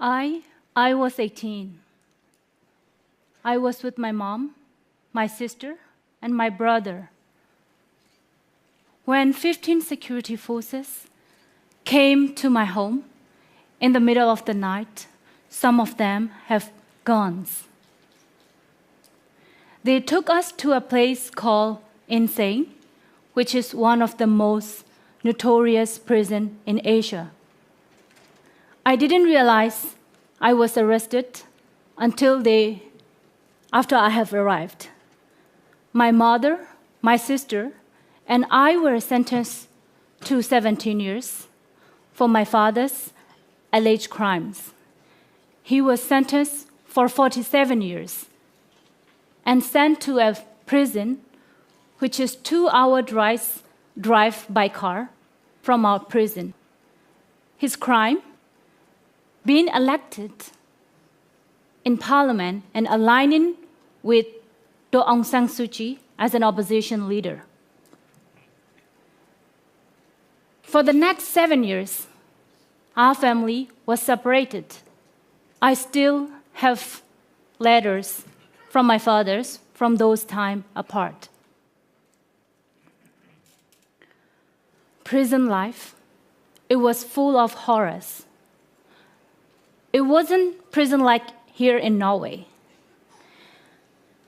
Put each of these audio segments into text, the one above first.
I was 18. I was with my mom, my sister, and my brother when 15 security forces came to my home in the middle of the night. Some of them have guns. They took us to a place called Insane, which is one of the most notorious prisons in Asia. I didn't realize I was arrested until after I have arrived. My mother, my sister, and I were sentenced to 17 years for my father's alleged crimes. He was sentenced for 47 years and sent to a prison which is 2-hour drive by car from our prison. His crime? Being elected in parliament and aligning with Daw Aung San Suu Kyi as an opposition leader. For the next 7 years, our family was separated. I still have letters from my fathers from those time apart. Prison life, it was full of horrors. It wasn't prison like here in Norway.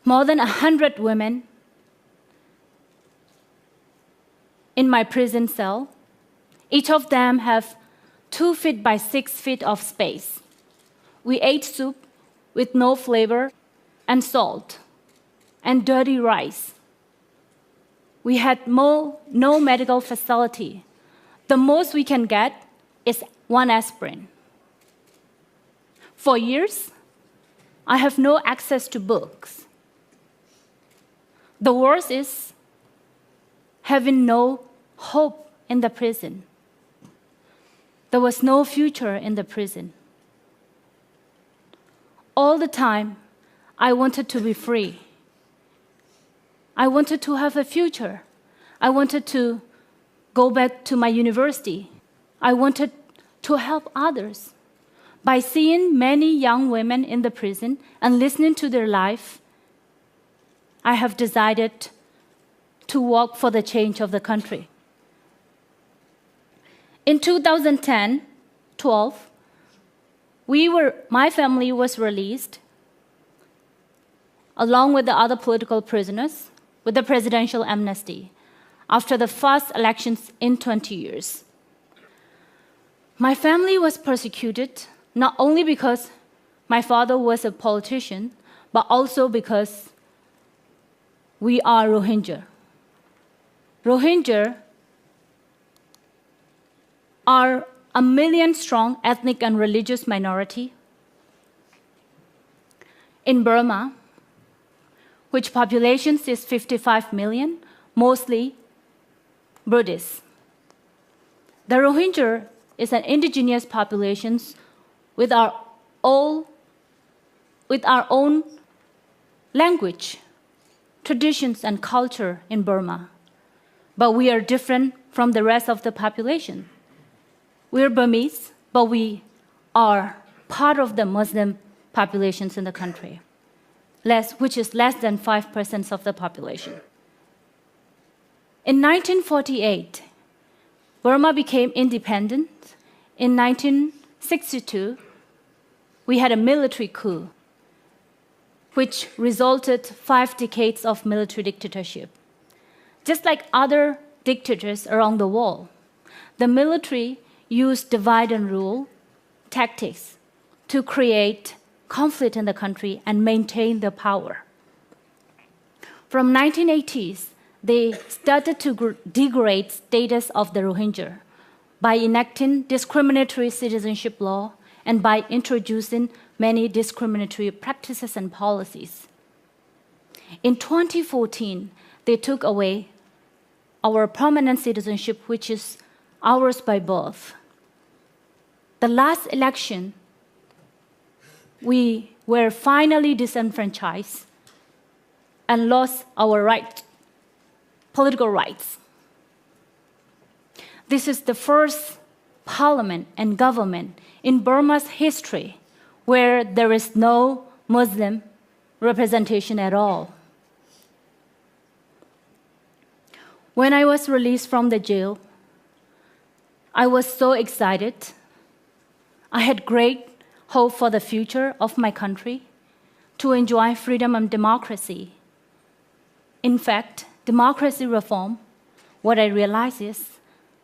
More than 100 women in my prison cell. Each of them have 2 feet by 6 feet of space. We ate soup with no flavor and salt and dirty rice. We had no medical facility. The most we can get is 1 aspirin. For years, I have no access to books. The worst is having no hope in the prison. There was no future in the prison. All the time, I wanted to be free. I wanted to have a future. I wanted to go back to my university. I wanted to help others. By seeing many young women in the prison and listening to their life, I have decided to work for the change of the country. In 2010-12, my family was released along with the other political prisoners with the presidential amnesty after the first elections in 20 years. My family was persecuted not only because my father was a politician, but also because we are Rohingya. Rohingya are a million-strong ethnic and religious minority in Burma, which population is 55 million, mostly Buddhists. The Rohingya is an indigenous population with our own language, traditions, and culture in Burma. But we are different from the rest of the population. We're Burmese, but we are part of the Muslim populations in the country, which is less than 5% of the population. In 1948, Burma became independent. In 1962, we had a military coup, which resulted 5 decades of military dictatorship. Just like other dictators around the world, the military used divide and rule tactics to create conflict in the country and maintain their power. From 1980s, they started to degrade status of the Rohingya by enacting discriminatory citizenship law and by introducing many discriminatory practices and policies. In 2014, they took away our permanent citizenship, which is ours by birth. The last election, we were finally disenfranchised and lost our political rights. This is the first parliament and government in Burma's history where there is no Muslim representation at all. When I was released from the jail, I was so excited. I had great hope for the future of my country, to enjoy freedom and democracy. In fact, democracy reform, what I realized is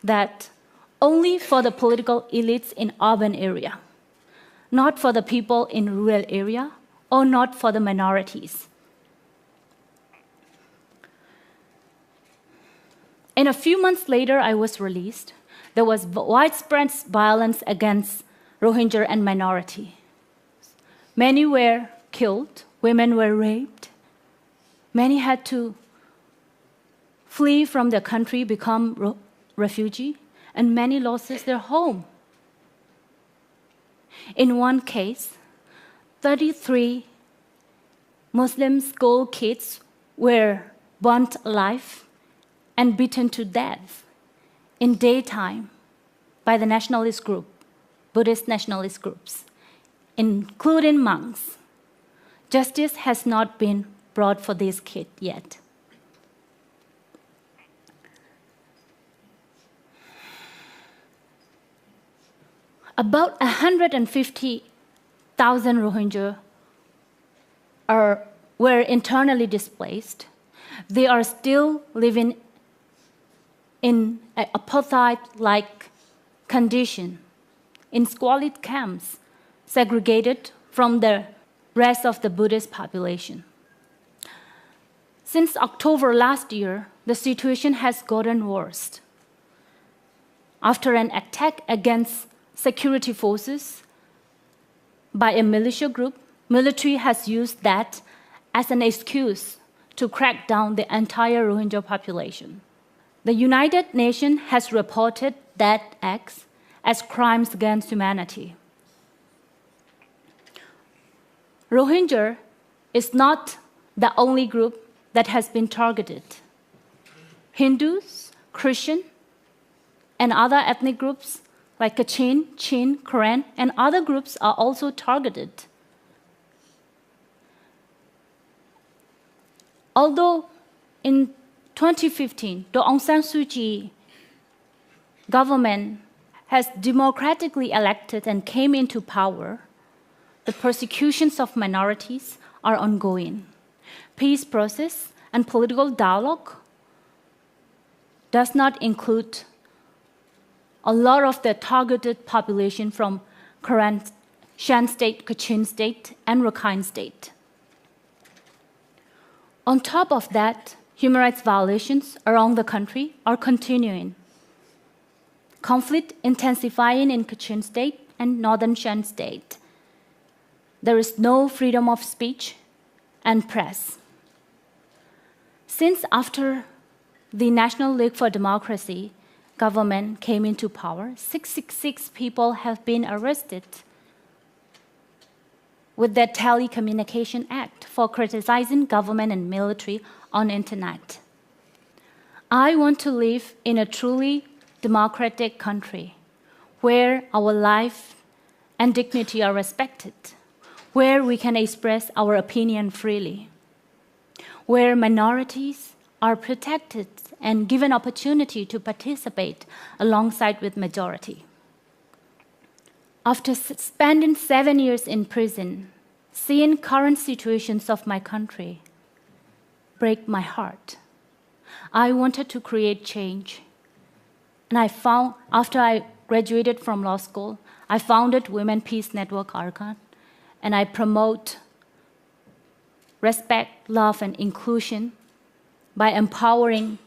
that only for the political elites in urban area, not for the people in rural area, or not for the minorities. And a few months later, I was released. There was widespread violence against Rohingya and minority. Many were killed, women were raped. Many had to flee from their country, become refugee, and many lost their home. In one case, 33 Muslim school kids were burnt alive and beaten to death in daytime by the nationalist group, Buddhist nationalist groups, including monks. Justice has not been brought for these kids yet. About 150,000 Rohingya were internally displaced. They are still living in an apartheid-like condition, in squalid camps, segregated from the rest of the Buddhist population. Since October last year, the situation has gotten worse. After an attack against security forces by a militia group, military has used that as an excuse to crack down the entire Rohingya population. The United Nations has reported that acts as crimes against humanity. Rohingya is not the only group that has been targeted. Hindus, Christian, and other ethnic groups like Kachin, Chin, Karen, and other groups are also targeted. Although in 2015, the Aung San Suu Kyi government has democratically elected and came into power, the persecutions of minorities are ongoing. Peace process and political dialogue does not include a lot of the targeted population from Karen, Shan State, Kachin State, and Rakhine State. On top of that, human rights violations around the country are continuing. Conflict intensifying in Kachin State and Northern Shan State. There is no freedom of speech and press. Since after the National League for Democracy government came into power, 66 people have been arrested with the Telecommunication Act for criticizing government and military on internet. I want to live in a truly democratic country where our life and dignity are respected, where we can express our opinion freely, where minorities are protected and given opportunity to participate alongside with majority. After spending 7 years in prison, seeing current situations of my country break my heart. I wanted to create change. And I found, after I graduated from law school, I founded Women Peace Network Arkan, and I promote respect, love, and inclusion by empowering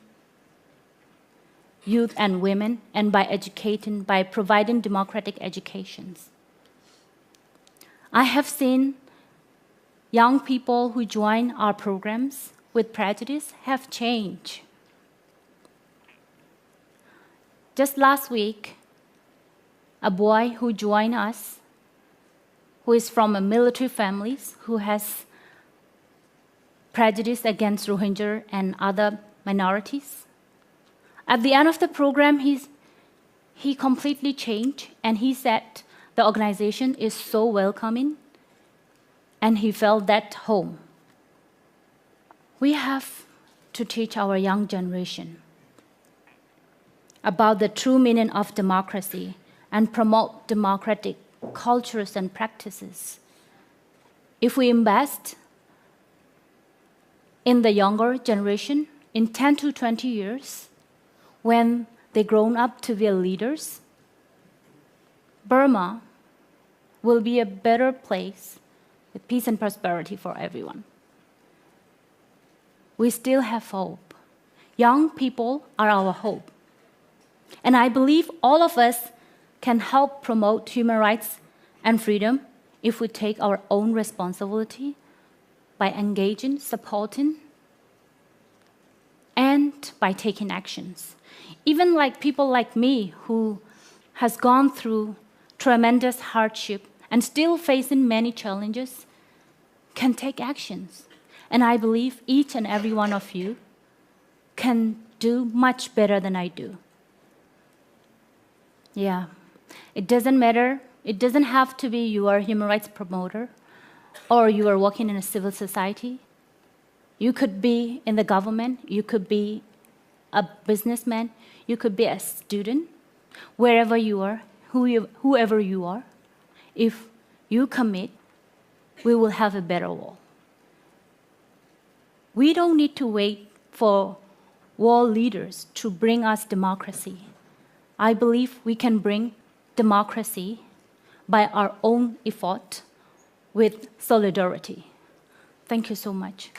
youth and women, and by educating, by providing democratic educations. I have seen young people who join our programs with prejudice have changed. Just last week, a boy who joined us, who is from a military family, who has prejudice against Rohingya and other minorities. At the end of the program, he completely changed, and he said the organization is so welcoming and he felt at home. We have to teach our young generation about the true meaning of democracy and promote democratic cultures and practices. If we invest in the younger generation in 10 to 20 years, when they grown up to be leaders, Burma will be a better place with peace and prosperity for everyone. We still have hope. Young people are our hope. And I believe all of us can help promote human rights and freedom if we take our own responsibility by engaging, supporting, and by taking actions. Even like people like me who has gone through tremendous hardship and still facing many challenges can take actions. And I believe each and every one of you can do much better than I do. Yeah, it doesn't matter. It doesn't have to be you are a human rights promoter or you are working in a civil society. You could be in the government. You could be a businessman. You could be a student. Wherever you are, whoever you are, if you commit, we will have a better world. We don't need to wait for world leaders to bring us democracy. I believe we can bring democracy by our own effort with solidarity. Thank you so much.